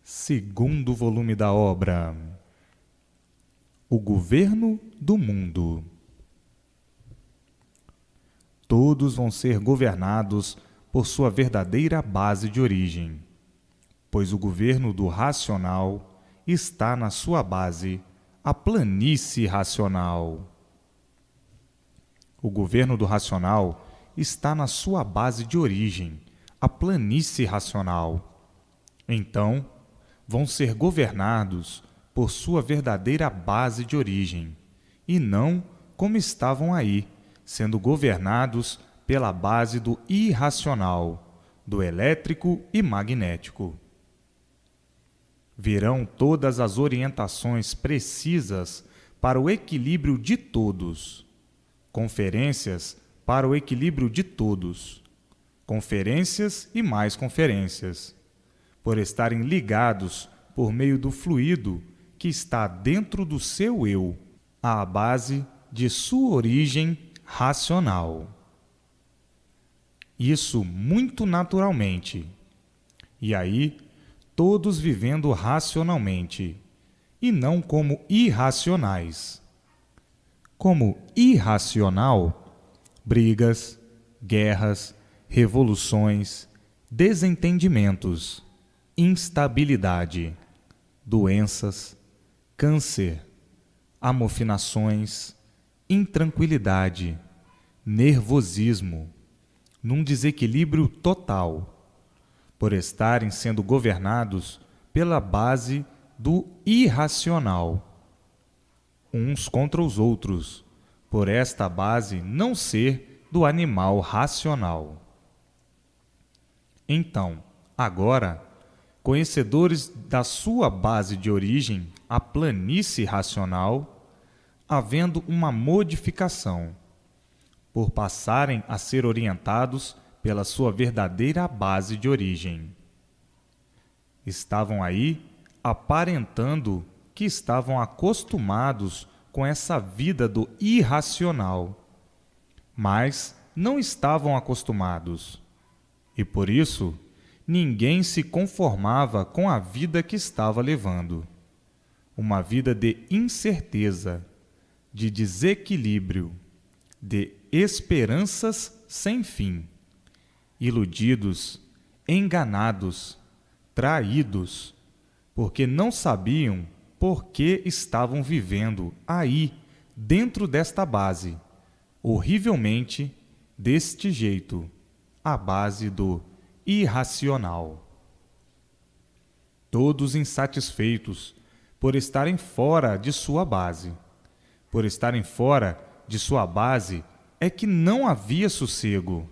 Segundo volume da obra O Governo do Mundo. Todos vão ser governados por sua verdadeira base de origem, pois o governo do racional está na sua base, a planície racional. O governo do racional está na sua base de origem, a planície racional. Então, vão ser governados por sua verdadeira base de origem, e não como estavam aí, sendo governados pela base do irracional, do elétrico e magnético. Virão todas as orientações precisas para o equilíbrio de todos, conferências para o equilíbrio de todos, conferências e mais conferências, por estarem ligados por meio do fluido que está dentro do seu eu, à base de sua origem racional. Isso muito naturalmente. E aí, todos vivendo racionalmente, e não como irracionais. Como irracional, brigas, guerras, revoluções, desentendimentos, instabilidade, doenças, câncer, amofinações, intranquilidade, nervosismo, num desequilíbrio total, por estarem sendo governados pela base do irracional, uns contra os outros, por esta base não ser do animal racional. Então, agora, conhecedores da sua base de origem, a planície racional, havendo uma modificação, por passarem a ser orientados pela sua verdadeira base de origem. Estavam aí aparentando que estavam acostumados com essa vida do irracional, mas não estavam acostumados. E por isso, ninguém se conformava com a vida que estava levando. Uma vida de incerteza, de desequilíbrio, de esperanças sem fim, iludidos, enganados, traídos, porque não sabiam por que estavam vivendo aí, dentro desta base, horrivelmente, deste jeito, a base do irracional. Todos insatisfeitos por estarem fora de sua base. Por estarem fora de sua base é que não havia sossego,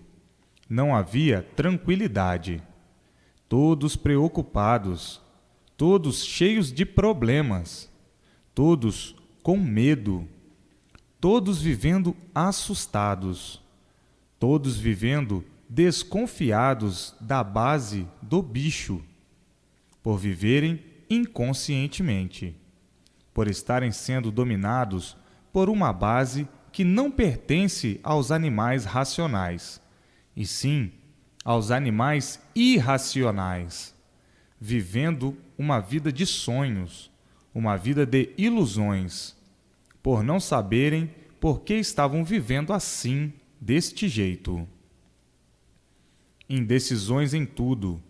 não havia tranquilidade. Todos preocupados, todos cheios de problemas, todos com medo, todos vivendo assustados, todos vivendo desconfiados da base do bicho, por viverem inconscientemente, por estarem sendo dominados por uma base que não pertence aos animais racionais, e sim aos animais irracionais, vivendo uma vida de sonhos, uma vida de ilusões, por não saberem por que estavam vivendo assim, deste jeito. Indecisões em tudo,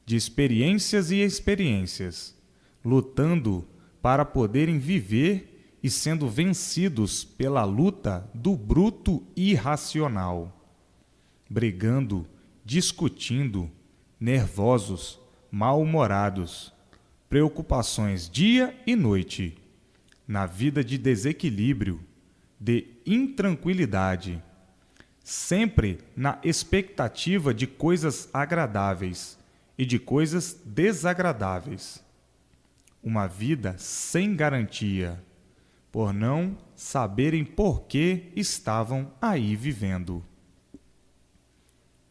de experiências e experiências, lutando para poderem viver e sendo vencidos pela luta do bruto irracional, brigando, discutindo, nervosos, mal-humorados, preocupações dia e noite, na vida de desequilíbrio, de intranquilidade, sempre na expectativa de coisas agradáveis e de coisas desagradáveis. Uma vida sem garantia, por não saberem por que estavam aí vivendo.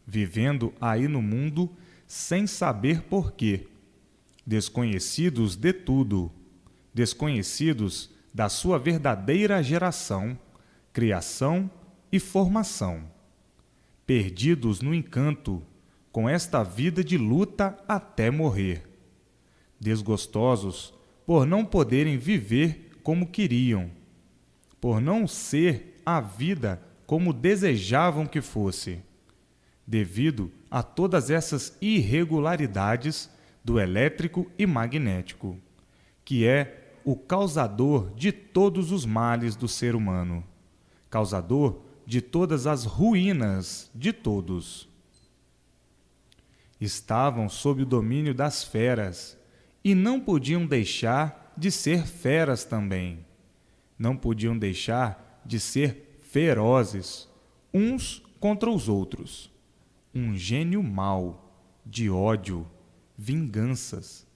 Vivendo aí no mundo sem saber por quê, desconhecidos de tudo, desconhecidos da sua verdadeira geração, criação e formação, perdidos no encanto, com esta vida de luta até morrer, desgostosos por não poderem viver como queriam, por não ser a vida como desejavam que fosse, devido a todas essas irregularidades do elétrico e magnético, que é o causador de todos os males do ser humano, causador de todas as ruínas de todos. Estavam sob o domínio das feras e não podiam deixar de ser feras também. Não podiam deixar de ser ferozes, uns contra os outros. Um gênio mau, de ódio, vinganças,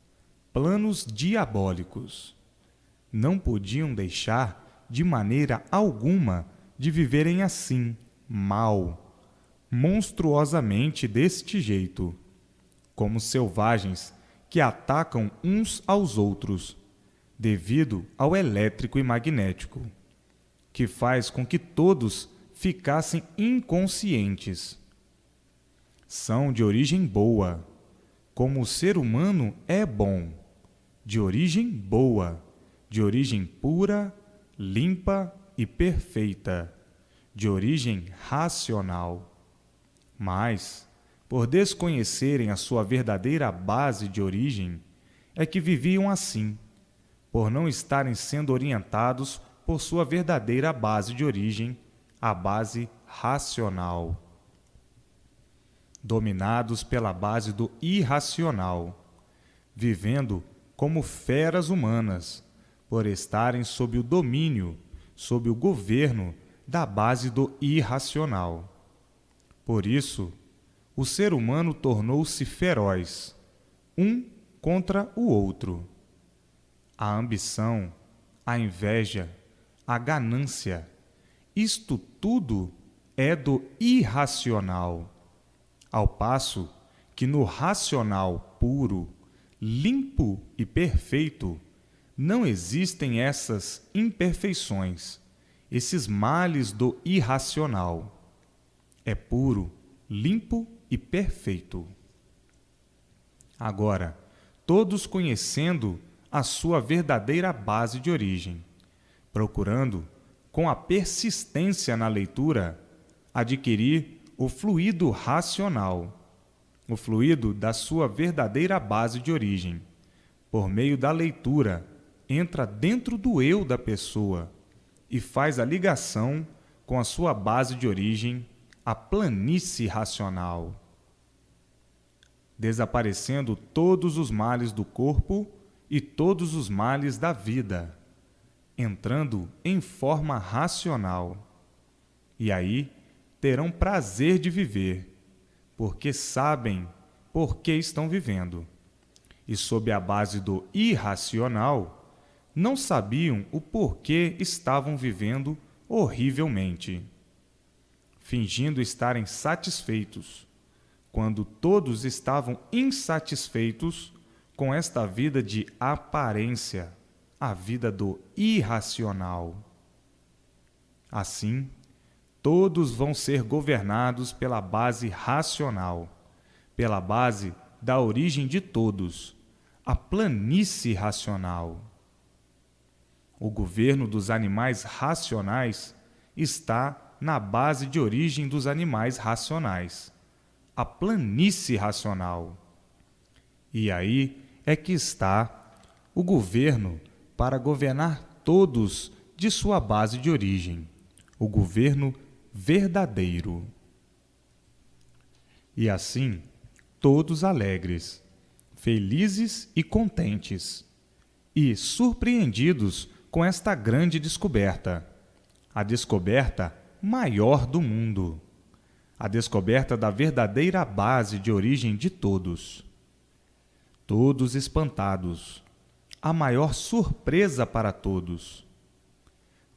planos diabólicos. Não podiam deixar, de maneira alguma, de viverem assim, mal, monstruosamente deste jeito, como selvagens que atacam uns aos outros, devido ao elétrico e magnético, que faz com que todos ficassem inconscientes. São de origem boa, como o ser humano é bom, de origem boa, de origem pura, limpa e perfeita, de origem racional. Mas, por desconhecerem a sua verdadeira base de origem, é que viviam assim, por não estarem sendo orientados por sua verdadeira base de origem, a base racional. Dominados pela base do irracional, vivendo como feras humanas, por estarem sob o domínio, sob o governo da base do irracional. Por isso, o ser humano tornou-se feroz, um contra o outro. A ambição, a inveja, a ganância, isto tudo é do irracional, ao passo que no racional puro, limpo e perfeito, não existem essas imperfeições, esses males do irracional. É puro, limpo e perfeito. Agora, todos conhecendo a sua verdadeira base de origem, procurando, com a persistência na leitura, adquirir o fluido racional, o fluido da sua verdadeira base de origem, por meio da leitura, entra dentro do eu da pessoa e faz a ligação com a sua base de origem, a planície racional, desaparecendo todos os males do corpo e todos os males da vida, entrando em forma racional. E aí terão prazer de viver, porque sabem por que estão vivendo. E sob a base do irracional, não sabiam o porquê estavam vivendo horrivelmente, fingindo estarem satisfeitos, quando todos estavam insatisfeitos com esta vida de aparência, a vida do irracional. Assim, todos vão ser governados pela base racional, pela base da origem de todos, a planície racional. O governo dos animais racionais está na base de origem dos animais racionais, a planície racional. E aí é que está o governo para governar todos de sua base de origem, o governo verdadeiro. E assim, todos alegres, felizes e contentes, e surpreendidos com esta grande descoberta, a descoberta maior do mundo, a descoberta da verdadeira base de origem de todos. Todos espantados, a maior surpresa para todos.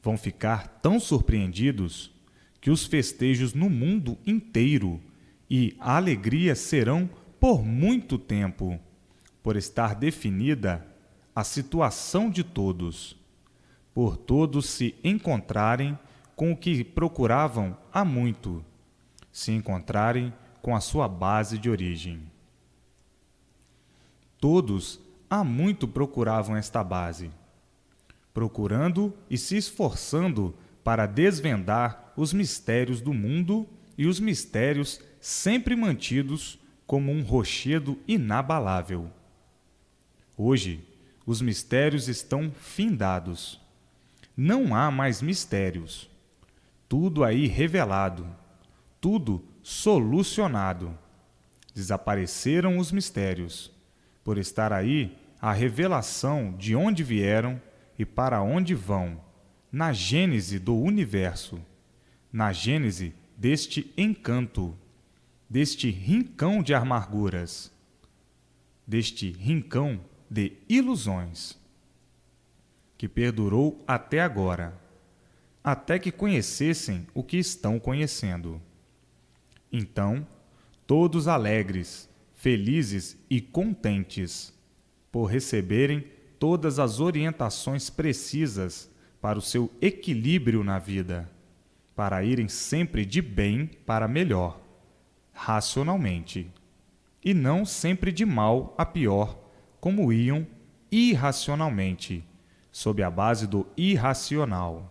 Vão ficar tão surpreendidos que os festejos no mundo inteiro e a alegria serão por muito tempo, por estar definida a situação de todos, por todos se encontrarem com o que procuravam há muito, se encontrarem com a sua base de origem. Todos há muito procuravam esta base, procurando e se esforçando para desvendar os mistérios do mundo e os mistérios sempre mantidos como um rochedo inabalável. Hoje, os mistérios estão findados. Não há mais mistérios. Tudo aí revelado, tudo solucionado. Desapareceram os mistérios, por estar aí a revelação de onde vieram e para onde vão, na gênese do universo, na gênese deste encanto, deste rincão de amarguras, deste rincão de ilusões, que perdurou até agora, até que conhecessem o que estão conhecendo. Então, todos alegres, felizes e contentes, por receberem todas as orientações precisas para o seu equilíbrio na vida, para irem sempre de bem para melhor, racionalmente, e não sempre de mal a pior, como iam irracionalmente, sob a base do irracional.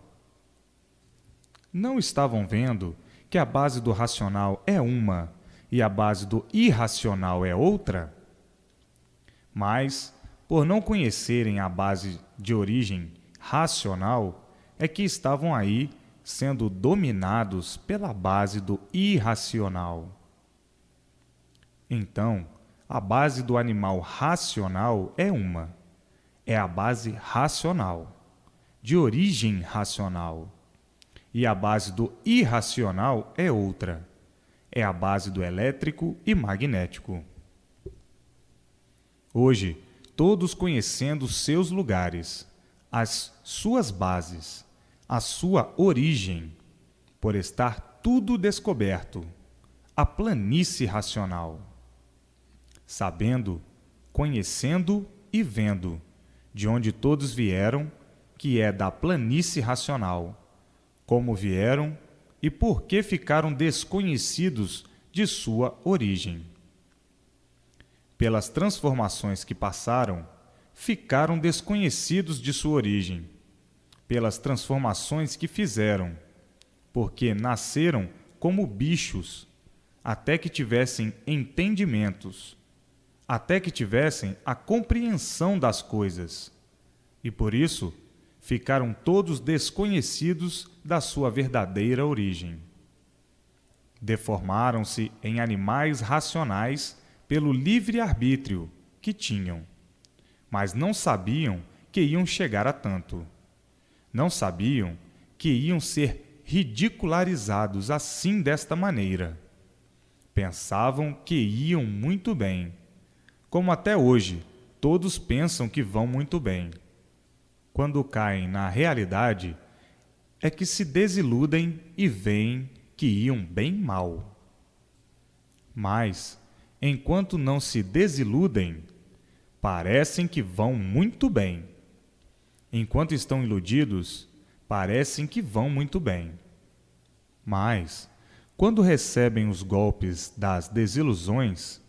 Não estavam vendo que a base do racional é uma e a base do irracional é outra? Mas, por não conhecerem a base de origem racional, é que estavam aí sendo dominados pela base do irracional. Então, a base do animal racional é uma. É a base racional, de origem racional. E a base do irracional é outra. É a base do elétrico e magnético. Hoje, todos conhecendo seus lugares, as suas bases, a sua origem, por estar tudo descoberto, a planície racional. Sabendo, conhecendo e vendo, de onde todos vieram, que é da planície racional, como vieram e por que ficaram desconhecidos de sua origem. Pelas transformações que passaram, ficaram desconhecidos de sua origem, pelas transformações que fizeram, porque nasceram como bichos, até que tivessem entendimentos, até que tivessem a compreensão das coisas, e por isso ficaram todos desconhecidos da sua verdadeira origem. Deformaram-se em animais racionais pelo livre-arbítrio que tinham, mas não sabiam que iam chegar a tanto. Não sabiam que iam ser ridicularizados assim desta maneira. Pensavam que iam muito bem, como até hoje todos pensam que vão muito bem. Quando caem na realidade, é que se desiludem e veem que iam bem mal. Mas, enquanto não se desiludem, parecem que vão muito bem. Enquanto estão iludidos, parecem que vão muito bem. Mas, quando recebem os golpes das desilusões,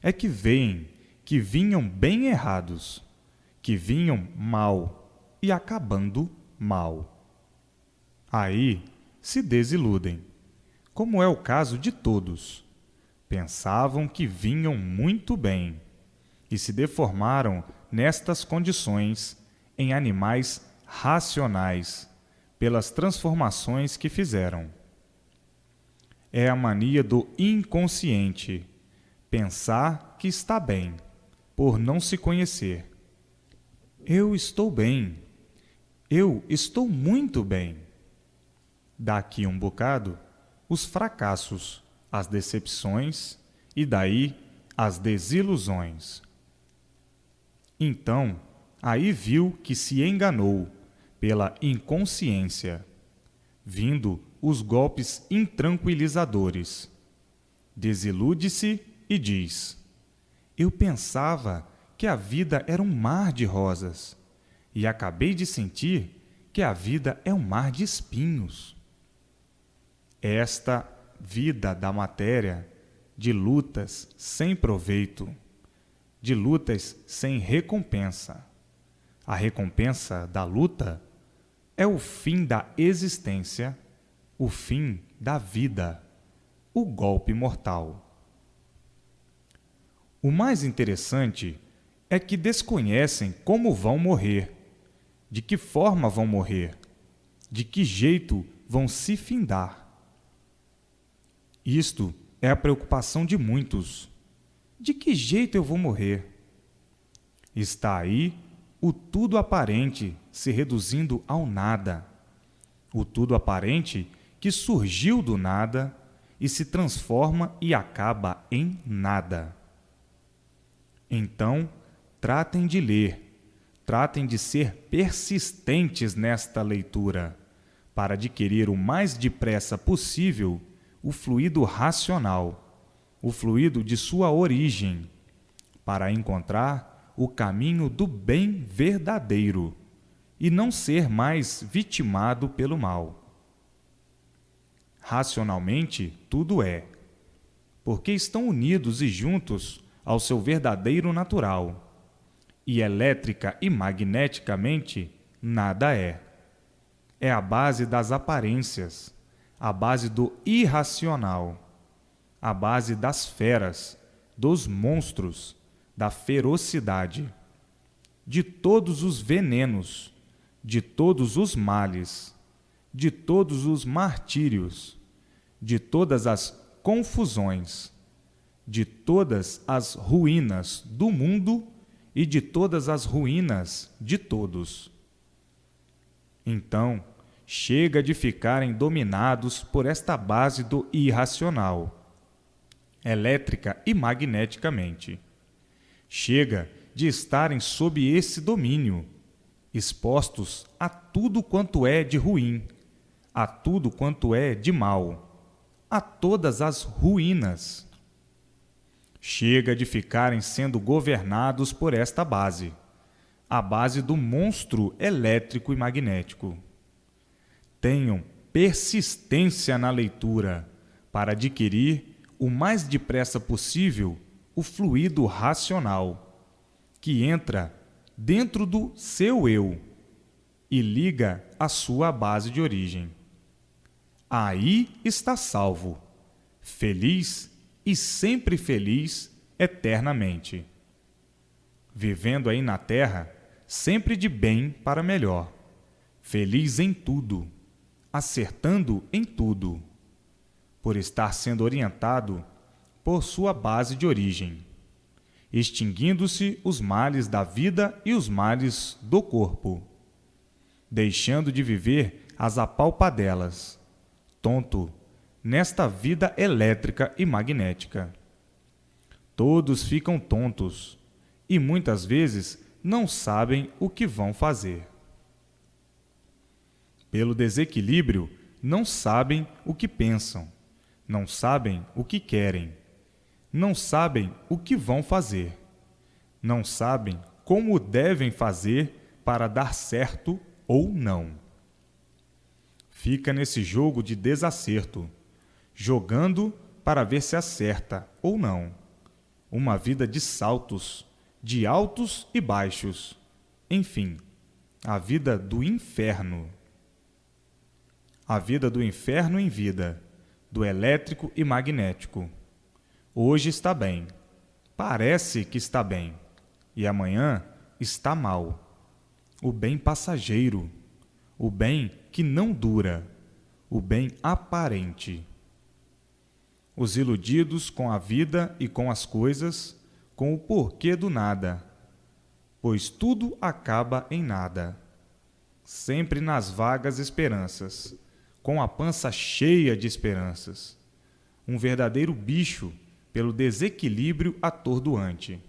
é que veem que vinham bem errados, que vinham mal e acabando mal. Aí se desiludem, como é o caso de todos. Pensavam que vinham muito bem e se deformaram nestas condições em animais racionais pelas transformações que fizeram. É a mania do inconsciente, pensar que está bem, por não se conhecer. Eu estou bem. Eu estou muito bem. Daqui um bocado, os fracassos, as decepções e daí as desilusões. Então, aí viu que se enganou pela inconsciência, vindo os golpes intranquilizadores. Desilude-se e diz: eu pensava que a vida era um mar de rosas e acabei de sentir que a vida é um mar de espinhos. Esta vida da matéria, de lutas sem proveito, de lutas sem recompensa. A recompensa da luta é o fim da existência, o fim da vida, o golpe mortal. O mais interessante é que desconhecem como vão morrer, de que forma vão morrer, de que jeito vão se findar. Isto é a preocupação de muitos. De que jeito eu vou morrer? Está aí o tudo aparente se reduzindo ao nada. O tudo aparente que surgiu do nada e se transforma e acaba em nada. Então, tratem de ler, tratem de ser persistentes nesta leitura, para adquirir o mais depressa possível o fluido racional, o fluido de sua origem, para encontrar o caminho do bem verdadeiro e não ser mais vitimado pelo mal. Racionalmente, tudo é, porque estão unidos e juntos ao seu verdadeiro natural, e elétrica e magneticamente, nada é. É a base das aparências, a base do irracional, a base das feras, dos monstros, da ferocidade, de todos os venenos, de todos os males, de todos os martírios, de todas as confusões, de todas as ruínas do mundo e de todas as ruínas de todos. Então, chega de ficarem dominados por esta base do irracional, elétrica e magneticamente. Chega de estarem sob esse domínio, expostos a tudo quanto é de ruim, a tudo quanto é de mal, a todas as ruínas. Chega de ficarem sendo governados por esta base, a base do monstro elétrico e magnético. Tenham persistência na leitura para adquirir o mais depressa possível o fluido racional, que entra dentro do seu eu e liga a sua base de origem. Aí está salvo, feliz e sempre feliz eternamente, vivendo aí na terra sempre de bem para melhor, feliz em tudo, acertando em tudo, por estar sendo orientado por sua base de origem, extinguindo-se os males da vida e os males do corpo, deixando de viver as apalpadelas, tonto, nesta vida elétrica e magnética. Todos ficam tontos e muitas vezes não sabem o que vão fazer. Pelo desequilíbrio, não sabem o que pensam, não sabem o que querem, não sabem o que vão fazer, não sabem como devem fazer para dar certo ou não. Fica nesse jogo de desacerto, jogando para ver se acerta ou não. Uma vida de saltos, de altos e baixos. Enfim, a vida do inferno. A vida do inferno em vida, do elétrico e magnético. Hoje está bem, parece que está bem, e amanhã está mal. O bem passageiro, o bem que não dura, o bem aparente. Os iludidos com a vida e com as coisas, com o porquê do nada, pois tudo acaba em nada. Sempre nas vagas esperanças, com a pança cheia de esperanças. Um verdadeiro bicho pelo desequilíbrio atordoante.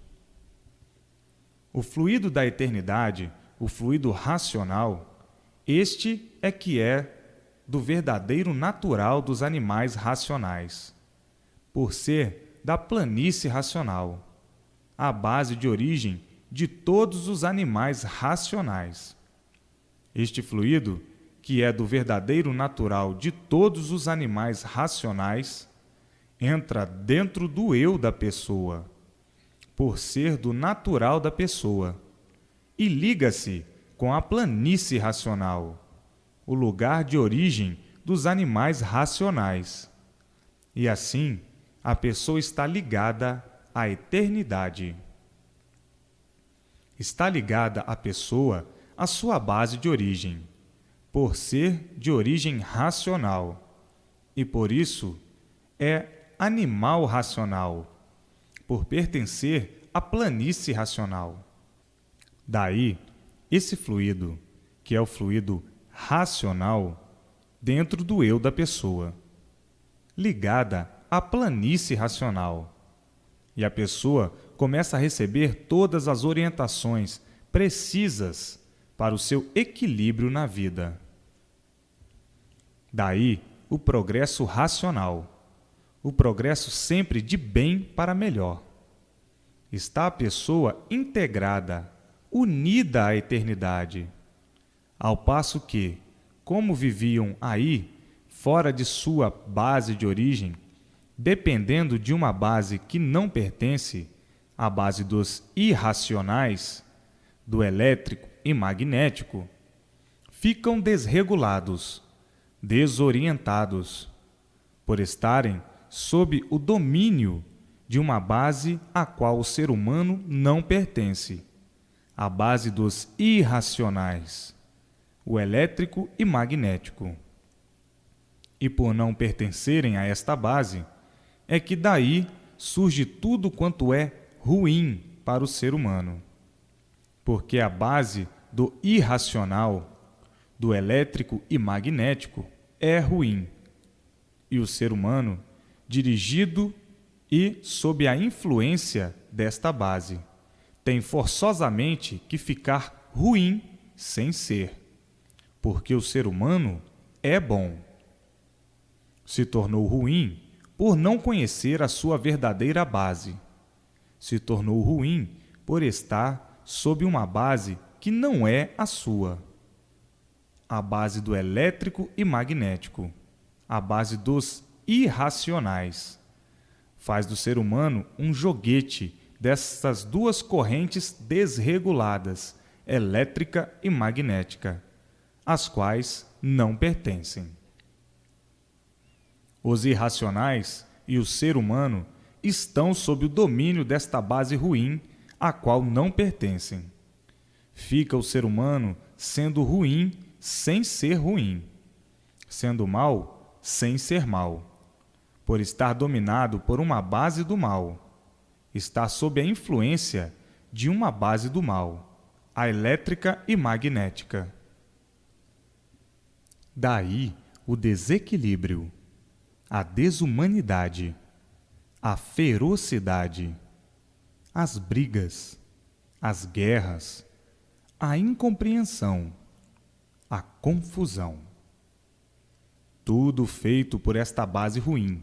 O fluido da eternidade, o fluido racional, este é que é do verdadeiro natural dos animais racionais, por ser da planície racional, a base de origem de todos os animais racionais. Este fluido, que é do verdadeiro natural de todos os animais racionais, entra dentro do eu da pessoa, por ser do natural da pessoa, e liga-se com a planície racional, o lugar de origem dos animais racionais. E assim, a pessoa está ligada à eternidade. Está ligada a pessoa à sua base de origem, por ser de origem racional, e por isso é animal racional, por pertencer à planície racional. Daí, esse fluido, que é o fluido racional, dentro do eu da pessoa, ligada à planície racional. E a pessoa começa a receber todas as orientações precisas para o seu equilíbrio na vida. Daí, o progresso racional, o progresso sempre de bem para melhor. Está a pessoa integrada, unida à eternidade, ao passo que, como viviam aí, fora de sua base de origem, dependendo de uma base que não pertence, a base dos irracionais, do elétrico e magnético, ficam desregulados, desorientados, por estarem sob o domínio de uma base a qual o ser humano não pertence, a base dos irracionais, o elétrico e magnético. E por não pertencerem a esta base, é que daí surge tudo quanto é ruim para o ser humano. Porque a base do irracional, do elétrico e magnético, é ruim. E o ser humano, dirigido e sob a influência desta base, tem forçosamente que ficar ruim sem ser, porque o ser humano é bom. Se tornou ruim por não conhecer a sua verdadeira base. Se tornou ruim por estar sob uma base que não é a sua. A base do elétrico e magnético, a base dos irracionais. Faz do ser humano um joguete dessas duas correntes desreguladas, elétrica e magnética, às quais não pertencem. Os irracionais e o ser humano estão sob o domínio desta base ruim, a qual não pertencem. Fica o ser humano sendo ruim sem ser ruim, sendo mal sem ser mal, por estar dominado por uma base do mal. Está sob a influência de uma base do mal, a elétrica e magnética. Daí o desequilíbrio, a desumanidade, a ferocidade, as brigas, as guerras, a incompreensão, a confusão. Tudo feito por esta base ruim.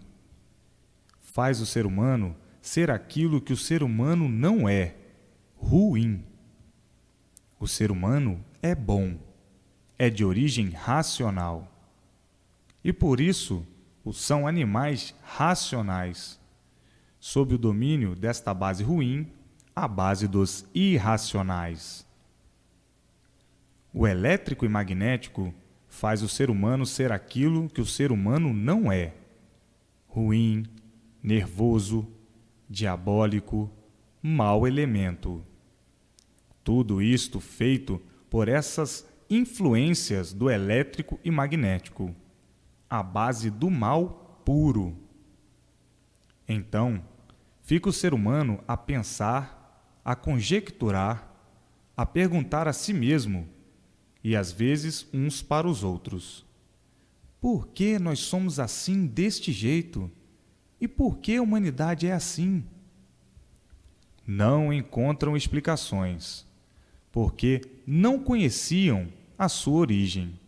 Faz o ser humano ser aquilo que o ser humano não é, ruim. O ser humano é bom, é de origem racional. E por isso, são animais racionais, sob o domínio desta base ruim, a base dos irracionais. O elétrico e magnético faz o ser humano ser aquilo que o ser humano não é, ruim, nervoso, diabólico, mau elemento. Tudo isto feito por essas influências do elétrico e magnético, a base do mal puro. Então, fica o ser humano a pensar, a conjecturar, a perguntar a si mesmo, e às vezes uns para os outros: por que nós somos assim deste jeito? E por que a humanidade é assim? Não encontram explicações, porque não conheciam a sua origem,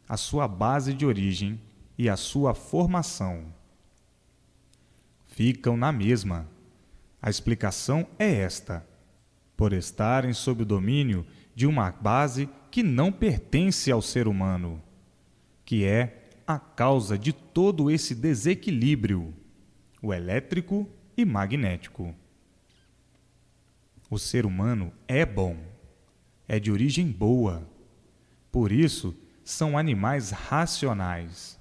a sua base de origem e a sua formação. Ficam na mesma. A explicação é esta: por estarem sob o domínio de uma base que não pertence ao ser humano, que é a causa de todo esse desequilíbrio, o elétrico e magnético. O ser humano é bom, é de origem boa. Por isso, são animais racionais.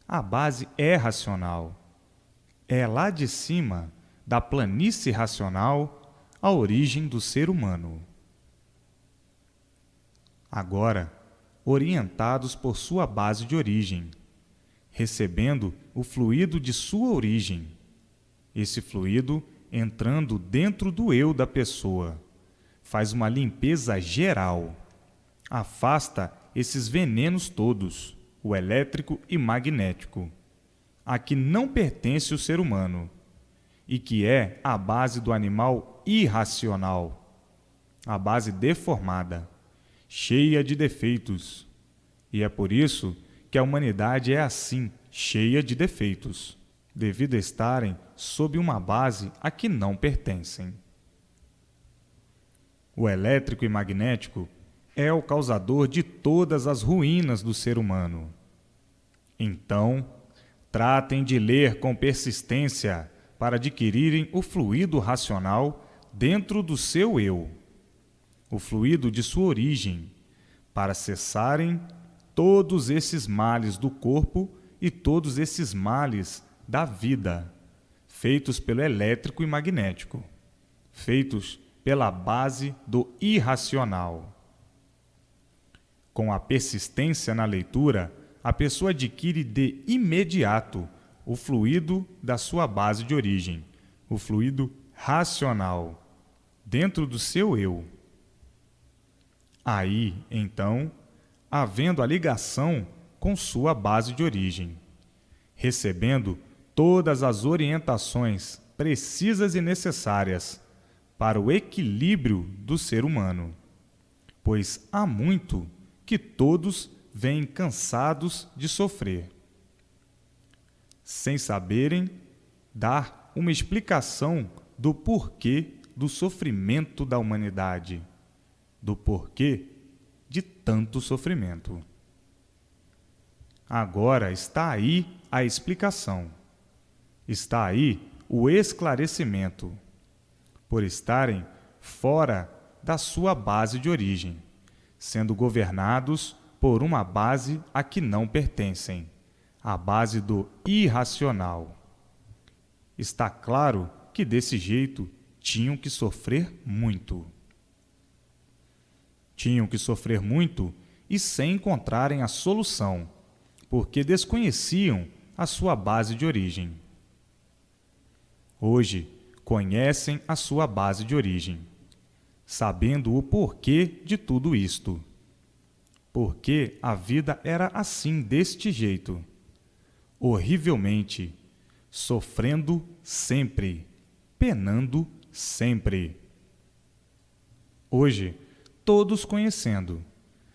A base é racional. É lá de cima, da planície racional, a origem do ser humano. Agora, orientados por sua base de origem, recebendo o fluido de sua origem, esse fluido entrando dentro do eu da pessoa, faz uma limpeza geral, afasta esses venenos todos, o elétrico e magnético, a que não pertence o ser humano, e que é a base do animal irracional, a base deformada, cheia de defeitos. E é por isso que a humanidade é assim, cheia de defeitos, devido a estarem sob uma base a que não pertencem. O elétrico e magnético é o causador de todas as ruínas do ser humano. Então, tratem de ler com persistência para adquirirem o fluido racional dentro do seu eu, o fluido de sua origem, para cessarem todos esses males do corpo e todos esses males da vida, feitos pelo elétrico e magnético, feitos pela base do irracional. Com a persistência na leitura, a pessoa adquire de imediato o fluido da sua base de origem, o fluido racional, dentro do seu eu. Aí, então, havendo a ligação com sua base de origem, recebendo todas as orientações precisas e necessárias para o equilíbrio do ser humano, pois há muito que todos vêm cansados de sofrer, sem saberem dar uma explicação do porquê do sofrimento da humanidade, do porquê de tanto sofrimento. Agora está aí a explicação, está aí o esclarecimento, por estarem fora da sua base de origem, sendo governados por uma base a que não pertencem, a base do irracional. Está claro que desse jeito tinham que sofrer muito. Tinham que sofrer muito e sem encontrarem a solução, porque desconheciam a sua base de origem. Hoje, conhecem a sua base de origem, sabendo o porquê de tudo isto. Porque a vida era assim, deste jeito, horrivelmente, sofrendo sempre, penando sempre. Hoje, todos conhecendo,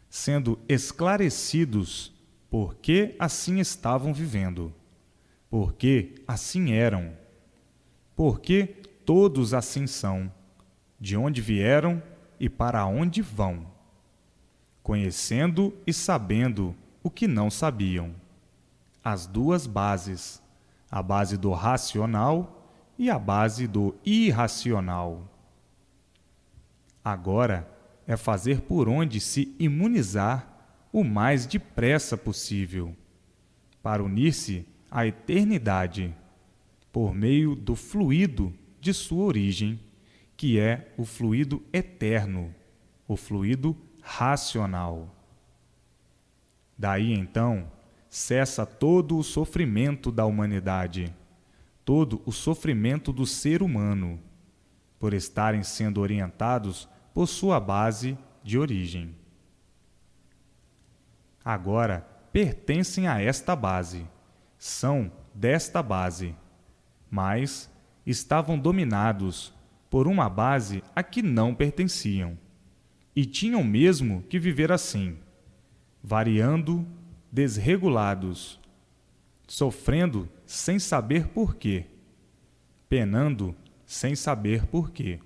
sendo esclarecidos porque assim estavam vivendo, porque assim eram, porque todos assim são, de onde vieram e para onde vão, conhecendo e sabendo o que não sabiam, as duas bases, a base do racional e a base do irracional. Agora é fazer por onde se imunizar o mais depressa possível, para unir-se à eternidade, por meio do fluido de sua origem, que é o fluido eterno, o fluido racional. Daí então cessa todo o sofrimento da humanidade, todo o sofrimento do ser humano, por estarem sendo orientados por sua base de origem. Agora pertencem a esta base, são desta base, mas estavam dominados por uma base a que não pertenciam, e tinham mesmo que viver assim, variando, desregulados, sofrendo sem saber porquê, penando sem saber porquê,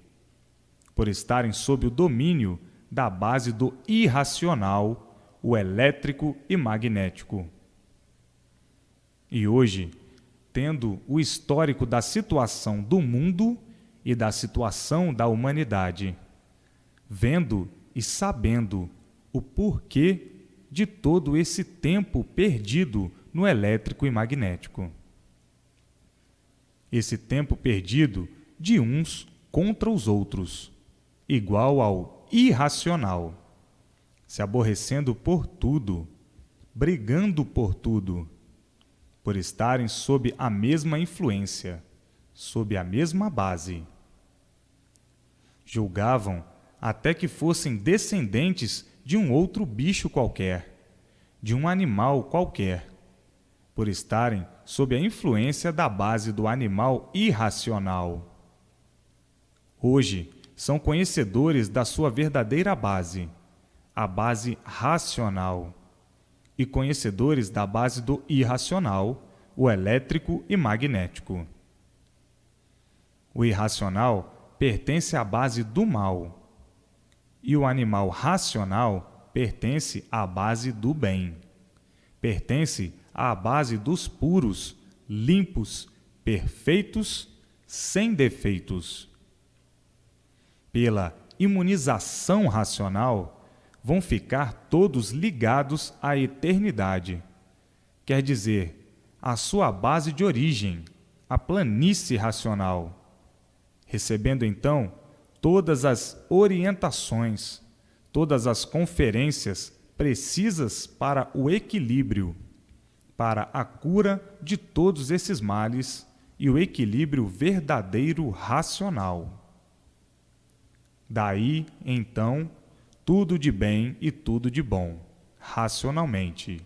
por estarem sob o domínio da base do irracional, o elétrico e magnético. E hoje, tendo o histórico da situação do mundo e da situação da humanidade, vendo e sabendo o porquê de todo esse tempo perdido no elétrico e magnético. Esse tempo perdido de uns contra os outros, igual ao irracional, se aborrecendo por tudo, brigando por tudo, por estarem sob a mesma influência, sob a mesma base. Julgavam até que fossem descendentes de um outro bicho qualquer, de um animal qualquer, por estarem sob a influência da base do animal irracional. Hoje, são conhecedores da sua verdadeira base, a base racional, e conhecedores da base do irracional, o elétrico e magnético. O irracional pertence à base do mal, e o animal racional pertence à base do bem. Pertence à base dos puros, limpos, perfeitos, sem defeitos. Pela imunização racional, vão ficar todos ligados à eternidade, quer dizer, à sua base de origem, a planície racional, recebendo então todas as orientações, todas as conferências precisas para o equilíbrio, para a cura de todos esses males e o equilíbrio verdadeiro racional. Daí, então, tudo de bem e tudo de bom, racionalmente.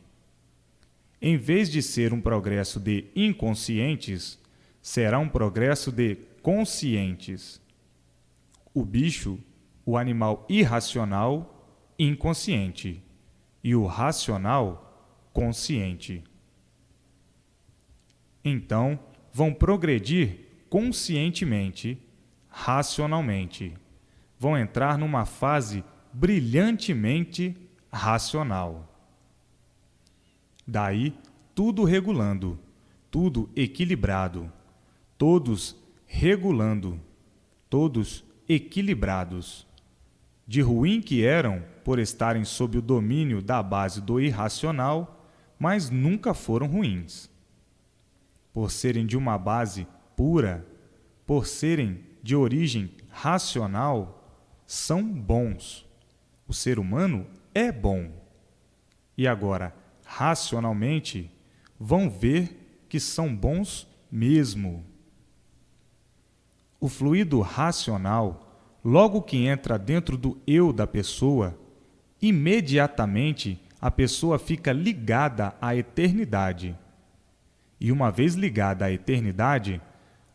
Em vez de ser um progresso de inconscientes, será um progresso de conscientes. O bicho, o animal irracional, inconsciente, e o racional, consciente. Então, vão progredir conscientemente, racionalmente. Vão entrar numa fase brilhantemente racional. Daí, tudo regulando, tudo equilibrado, todos regulando, todos equilibrados. De ruim que eram por estarem sob o domínio da base do irracional, mas nunca foram ruins. Por serem de uma base pura, por serem de origem racional, são bons. O ser humano é bom. E agora, racionalmente, vão ver que são bons mesmo. O fluido racional, logo que entra dentro do eu da pessoa, imediatamente a pessoa fica ligada à eternidade. E uma vez ligada à eternidade,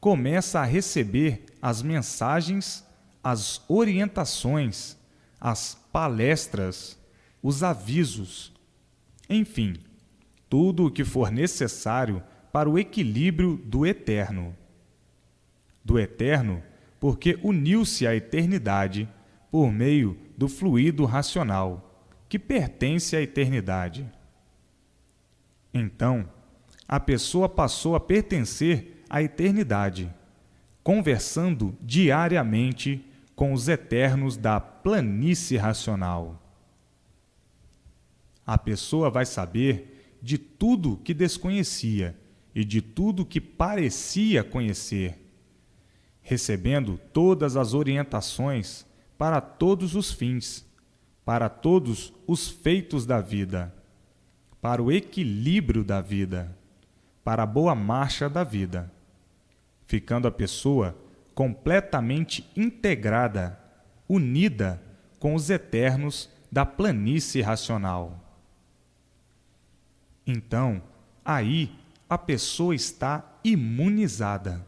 começa a receber as mensagens, as orientações, as palestras, os avisos, enfim, tudo o que for necessário para o equilíbrio do eterno. Do eterno, porque uniu-se à eternidade por meio do fluido racional, que pertence à eternidade. Então, a pessoa passou a pertencer à eternidade, conversando diariamente com os eternos da planície racional. A pessoa vai saber de tudo que desconhecia e de tudo que parecia conhecer, recebendo todas as orientações para todos os fins, para todos os feitos da vida, para o equilíbrio da vida, para a boa marcha da vida, ficando a pessoa completamente integrada, unida com os eternos da planície racional. Então, aí a pessoa está imunizada.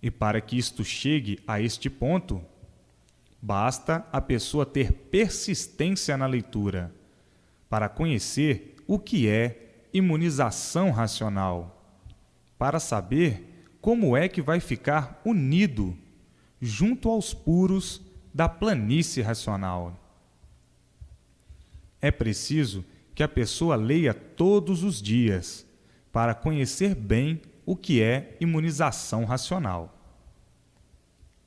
E para que isto chegue a este ponto, basta a pessoa ter persistência na leitura, para conhecer o que é imunização racional, para saber como é que vai ficar unido junto aos puros da planície racional. É preciso que a pessoa leia todos os dias para conhecer bem o que é imunização racional.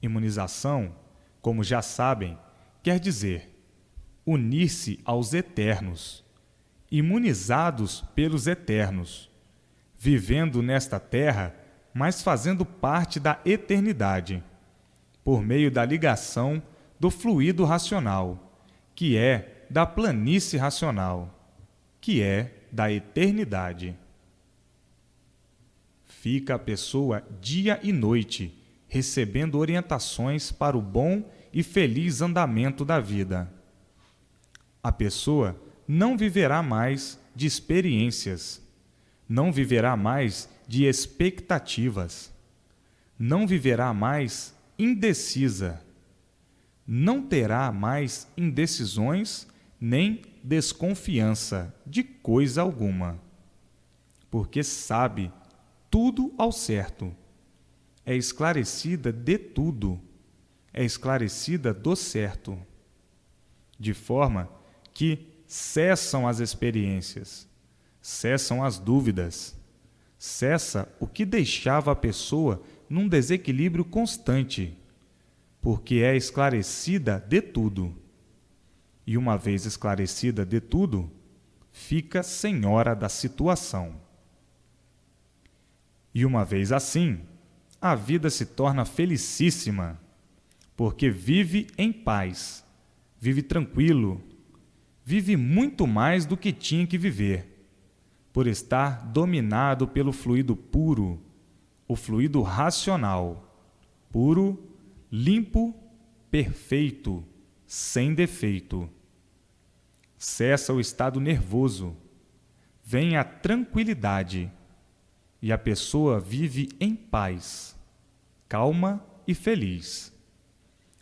Imunização, como já sabem, quer dizer unir-se aos eternos, imunizados pelos eternos, vivendo nesta terra, mas fazendo parte da eternidade, por meio da ligação do fluido racional, que é da planície racional, que é da eternidade. Fica a pessoa dia e noite, recebendo orientações para o bom e feliz andamento da vida. A pessoa não viverá mais de experiências, não viverá mais de expectativas, não viverá mais indecisa, não terá mais indecisões nem desconfiança de coisa alguma, porque sabe tudo ao certo, é esclarecida de tudo, é esclarecida do certo, de forma que cessam as experiências, cessam as dúvidas, cessa o que deixava a pessoa num desequilíbrio constante, porque é esclarecida de tudo. E uma vez esclarecida de tudo, fica senhora da situação. E uma vez assim, a vida se torna felicíssima, porque vive em paz, vive tranquilo, vive muito mais do que tinha que viver, por estar dominado pelo fluido puro, o fluido racional, puro, limpo, perfeito, sem defeito. Cessa o estado nervoso, vem a tranquilidade, e a pessoa vive em paz, calma e feliz,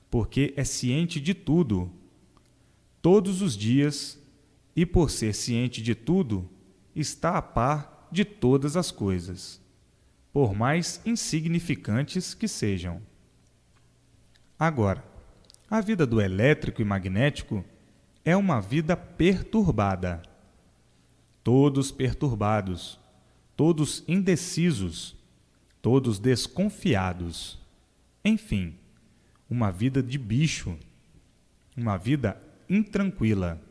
porque é ciente de tudo, todos os dias, e por ser ciente de tudo, está a par de todas as coisas, por mais insignificantes que sejam. Agora, a vida do elétrico e magnético é uma vida perturbada. Todos perturbados, todos indecisos, todos desconfiados. Enfim, uma vida de bicho, uma vida intranquila,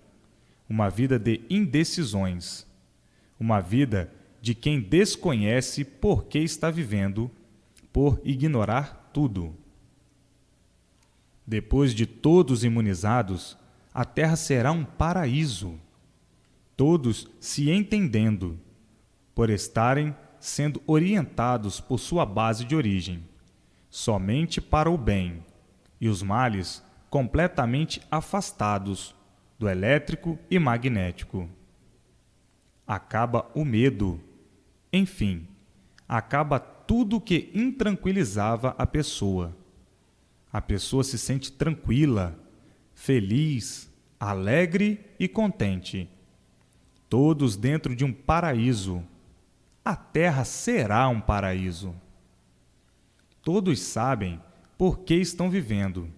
uma vida de indecisões, uma vida de quem desconhece por que está vivendo, por ignorar tudo. Depois de todos imunizados, a Terra será um paraíso, todos se entendendo, por estarem sendo orientados por sua base de origem, somente para o bem, e os males completamente afastados do elétrico e magnético. Acaba o medo, enfim, acaba tudo que intranquilizava a pessoa. A pessoa se sente tranquila, feliz, alegre e contente. Todos dentro de um paraíso. A Terra será um paraíso. Todos sabem por que estão vivendo,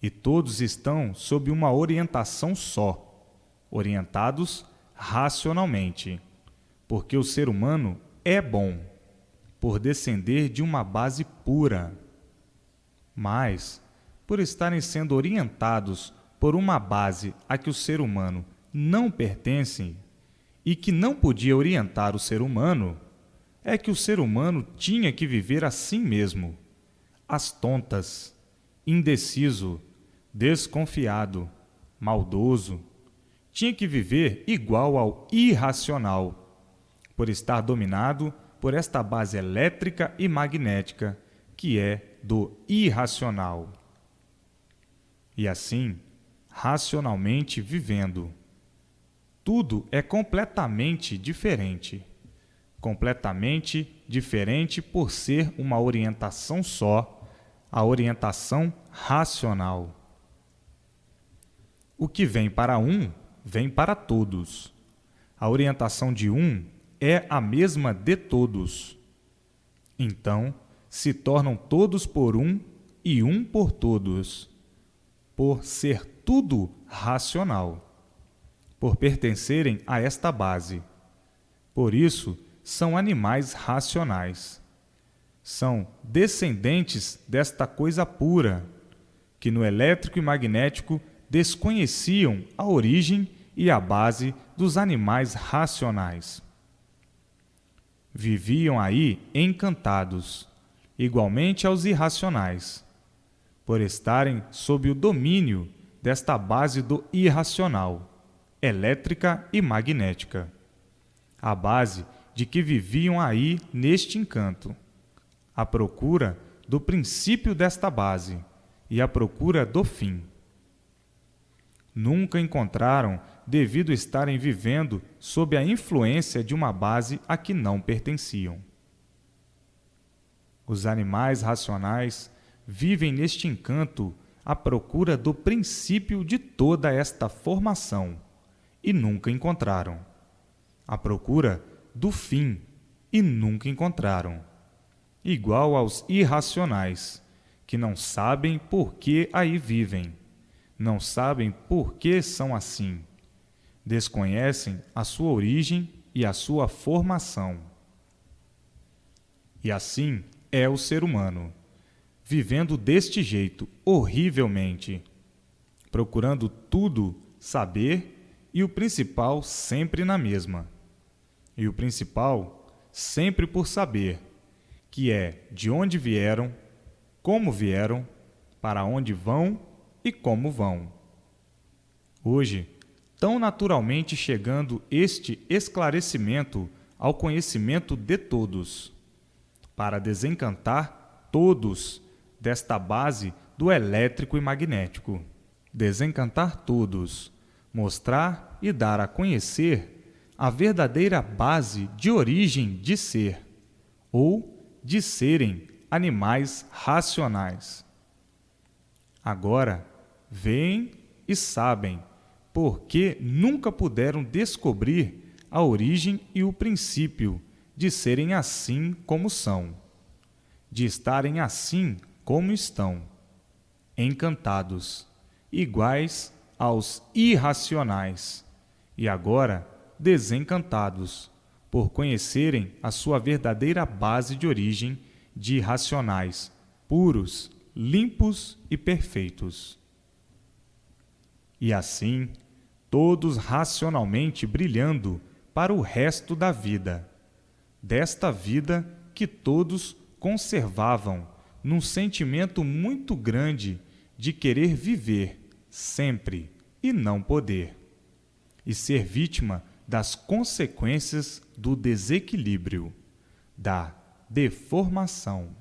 e todos estão sob uma orientação só, orientados racionalmente, porque o ser humano é bom, por descender de uma base pura. Mas, por estarem sendo orientados por uma base a que o ser humano não pertence e que não podia orientar o ser humano, é que o ser humano tinha que viver assim mesmo, às tontas, indeciso, desconfiado, maldoso, tinha que viver igual ao irracional, por estar dominado por esta base elétrica e magnética, que é do irracional. E assim, racionalmente vivendo, tudo é completamente diferente por ser uma orientação só, a orientação racional. O que vem para um, vem para todos. A orientação de um é a mesma de todos. Então, se tornam todos por um e um por todos, por ser tudo racional, por pertencerem a esta base. Por isso, são animais racionais. São descendentes desta coisa pura, que no elétrico e magnético desconheciam a origem e a base dos animais racionais. Viviam aí encantados, igualmente aos irracionais, por estarem sob o domínio desta base do irracional, elétrica e magnética, a base de que viviam aí neste encanto, à procura do princípio desta base e à procura do fim. Nunca encontraram devido estarem vivendo sob a influência de uma base a que não pertenciam. Os animais racionais vivem neste encanto à procura do princípio de toda esta formação e nunca encontraram. À procura do fim e nunca encontraram. Igual aos irracionais, que não sabem por que aí vivem, não sabem por que são assim, desconhecem a sua origem e a sua formação. E assim é o ser humano, vivendo deste jeito horrivelmente, procurando tudo saber e o principal sempre na mesma. E o principal sempre por saber, que é de onde vieram, como vieram, para onde vão e como vão. Hoje, tão naturalmente chegando este esclarecimento ao conhecimento de todos, para desencantar todos desta base do elétrico e magnético. Desencantar todos, mostrar e dar a conhecer a verdadeira base de origem de ser, ou de serem animais racionais. Agora, veem e sabem porque nunca puderam descobrir a origem e o princípio de serem assim como são, de estarem assim como estão, encantados, iguais aos irracionais, e agora desencantados, por conhecerem a sua verdadeira base de origem de racionais, puros, limpos e perfeitos. E assim, todos racionalmente brilhando para o resto da vida, desta vida que todos conservavam num sentimento muito grande de querer viver sempre e não poder, e ser vítima das consequências do desequilíbrio, da deformação.